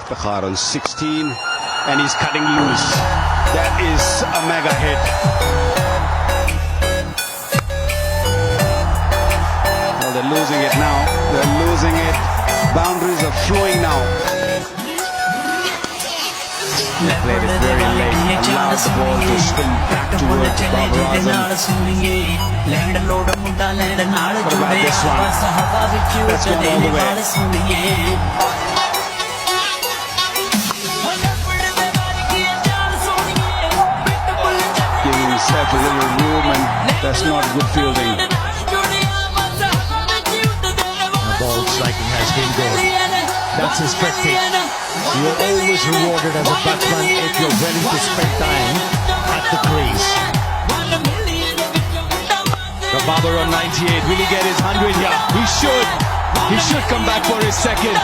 Iftikhar on 16, and he's cutting loose. That is a mega hit. Well, they're losing it now. They're losing it. Boundaries are flowing now. They played it very late, allowed the ball to spin back towards Babar Azam. What about this one? That's gone all the way. Giving himself a little room, and that's not good fielding. The ball striking has been good. That's his technique. You're always rewarded as a batsman if you're willing to spend time at the crease. The Babar on 98, will he get his 100? Yeah, he should. He should come back for his second.